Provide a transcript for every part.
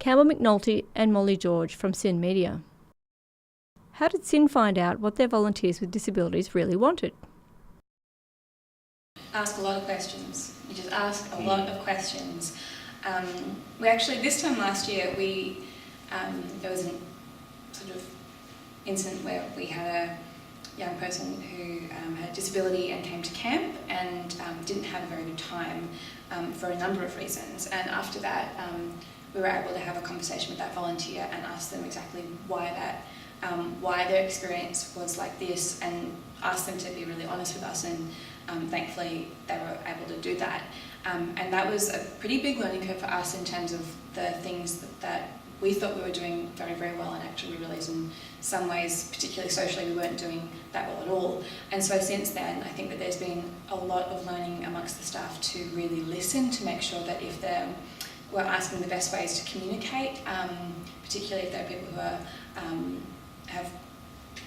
Campbell McNolty and Molly George from SYN Media. How did SYN find out what their volunteers with disabilities really wanted? Ask a lot of questions. You just ask a lot of questions. We actually, this time last year, there was a sort of incident where we had a young person who had a disability and came to camp and didn't have a very good time for a number of reasons. And after that, we were able to have a conversation with that volunteer and ask them exactly why their experience was like this, and ask them to be really honest with us, and thankfully they were able to do that. And that was a pretty big learning curve for us in terms of the things that we thought we were doing very, very well, and actually we realised in some ways, particularly socially, we weren't doing that well at all. And so since then, I think that there's been a lot of learning amongst the staff to really listen, to make sure that if we're asking the best ways to communicate, particularly if there are people who have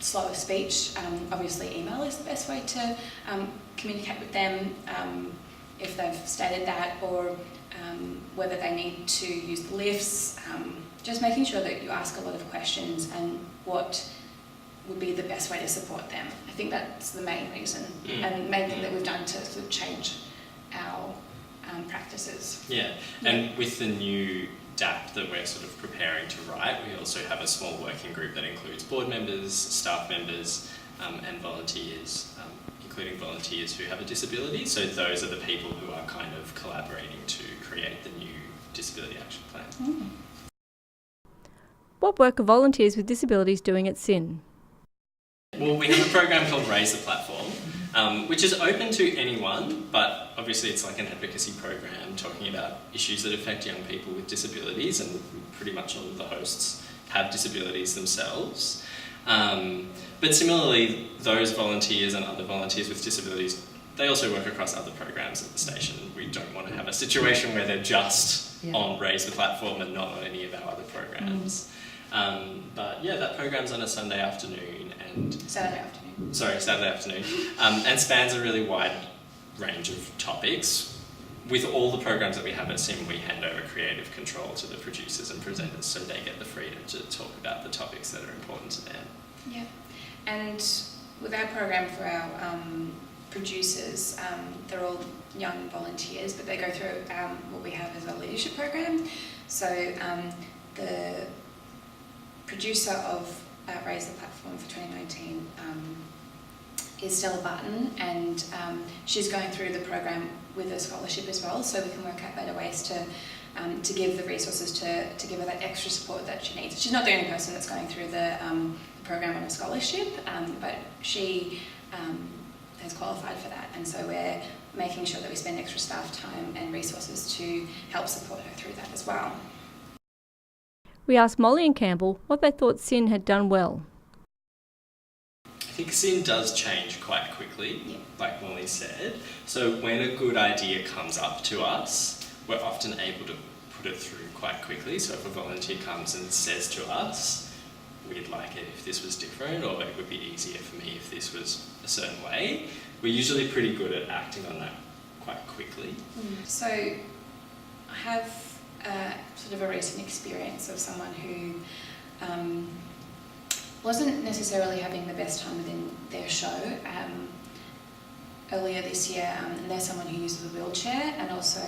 slower speech, obviously email is the best way to communicate with them if they've stated that, or whether they need to use the lifts. Just making sure that you ask a lot of questions and what would be the best way to support them. I think that's the main reason and main thing that we've done to sort of change our practices. Yeah, and with the new DAP that we're sort of preparing to write, we also have a small working group that includes board members, staff members, and volunteers, including volunteers who have a disability. So those are the people who are kind of collaborating to create the new Disability Action Plan. What work are volunteers with disabilities doing at SYN? Well, we have a program called Raise the Platform, which is open to anyone, but obviously it's like an advocacy program talking about issues that affect young people with disabilities, and pretty much all of the hosts have disabilities themselves. But similarly, those volunteers and other volunteers with disabilities, they also work across other programs at the station. We don't want to have a situation where they're just on Raise the Platform and not on any of our other programs. But yeah, that program's on a Sunday afternoon and... Saturday afternoon. Sorry, Saturday afternoon. And spans a really wide range of topics. With all the programs that we have at SYN, we hand over creative control to the producers and presenters, so they get the freedom to talk about the topics that are important to them. Yeah, and with our program for our producers, they're all young volunteers, but they go through what we have as a leadership program. So the producer of Raise the Platform for 2019 is Stella Barton, and she's going through the program with a scholarship as well, so we can work out better ways to give the resources to give her that extra support that she needs. She's not the only person that's going through the program on a scholarship, but she has qualified for that, and so we're making sure that we spend extra staff time and resources to help support her through that as well. We asked Molly and Campbell what they thought SYN had done well. I think SYN does change quite quickly, like Molly said. So when a good idea comes up to us, we're often able to put it through quite quickly. So if a volunteer comes and says to us, we'd like it if this was different, or it would be easier for me if this was a certain way, we're usually pretty good at acting on that quite quickly. So I have sort of a recent experience of someone who wasn't necessarily having the best time within their show. Earlier this year, and they're someone who uses a wheelchair and also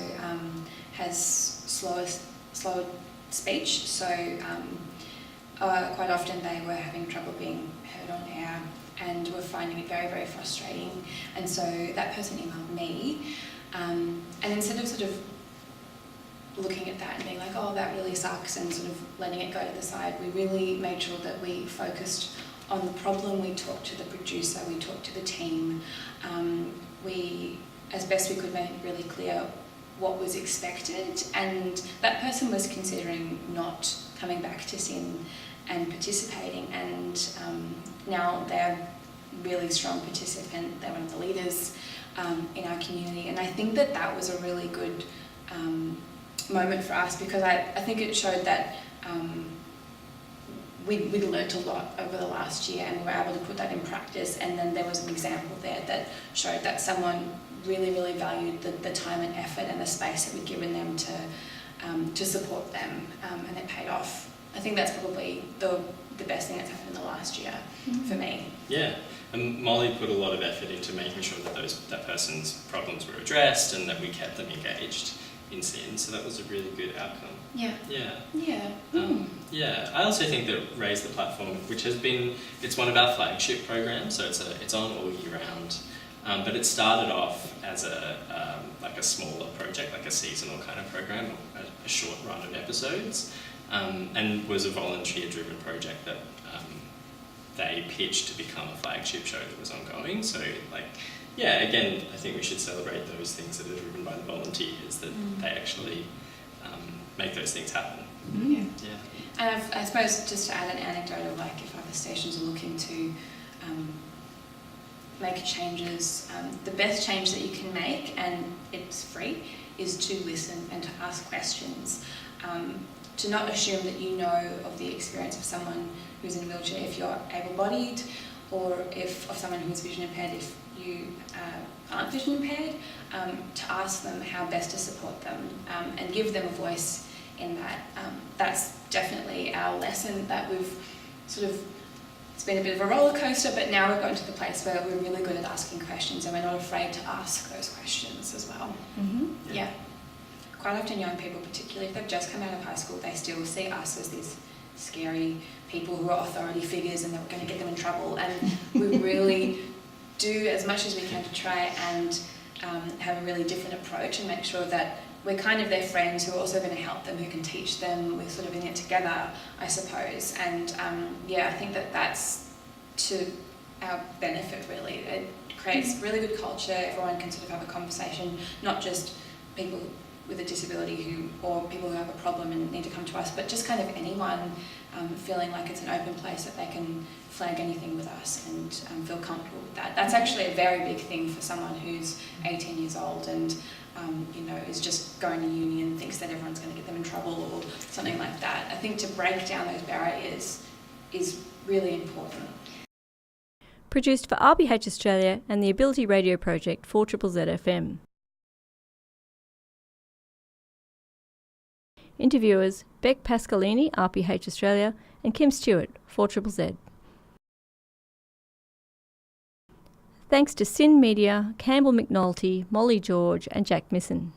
has slower speech, so quite often they were having trouble being heard on air and were finding it very, very frustrating. And so that person emailed me, and instead of sort of looking at that and being like, oh, that really sucks, and sort of letting it go to the side, we really made sure that we focused on the problem. We talked to the producer, we talked to the team. We, as best we could, made it really clear what was expected, and that person was considering not coming back to SYN and participating, and now they're a really strong participant. They're one of the leaders in our community, and I think that that was a really good moment for us, because I think it showed that we'd learnt a lot over the last year, and we were able to put that in practice, and then there was an example there that showed that someone really, really valued the time and effort and the space that we'd given them to to support them, and it paid off. I think that's probably the best thing that's happened in the last year for me. Yeah, and Molly put a lot of effort into making sure that that person's problems were addressed and that we kept them engaged in SYN, so that was a really good outcome. Yeah. Yeah. Yeah. Yeah, I also think that Raise the Platform, which has been, it's one of our flagship programs, so it's on all year round, but it started off as like a smaller project, like a seasonal kind of program, a short run of episodes, and was a volunteer-driven project that they pitched to become a flagship show that was ongoing. So, like, yeah, again, I think we should celebrate those things that are driven by the volunteers, that they actually make those things happen. Yeah. Yeah. And I suppose just to add an anecdote of, like, if other stations are looking to make changes, the best change that you can make, and it's free, is to listen and to ask questions. To not assume that you know of the experience of someone who's in a wheelchair if you're able-bodied, or of someone who's vision impaired if you aren't vision impaired, to ask them how best to support them, and give them a voice in that. That's definitely our lesson that we've sort of, it's been a bit of a roller coaster, but now we've gotten to the place where we're really good at asking questions and we're not afraid to ask those questions as well. Yeah. Quite often young people, particularly if they've just come out of high school, they still see us as these scary people who are authority figures and they're going to get them in trouble, and we really do as much as we can to try and have a really different approach and make sure that we're kind of their friends who are also going to help them, who can teach them. We're sort of in it together, I suppose. And yeah, I think that that's to our benefit, really. It creates really good culture. Everyone can sort of have a conversation, not just people with a disability or people who have a problem and need to come to us, but just kind of anyone feeling like it's an open place that they can flag anything with us and feel comfortable with that. That's actually a very big thing for someone who's 18 years old and is just going to uni and thinks that everyone's going to get them in trouble or something like that. I think to break down those barriers is really important. Produced for RPH Australia and the Ability Radio Project for SYN-FM. Interviewers Beck Pascalini, RPH Australia, and Kim Stewart, 4ZZZ. Thanks to SYN Media, Campbell McNolty, Molly George and Jack Misson.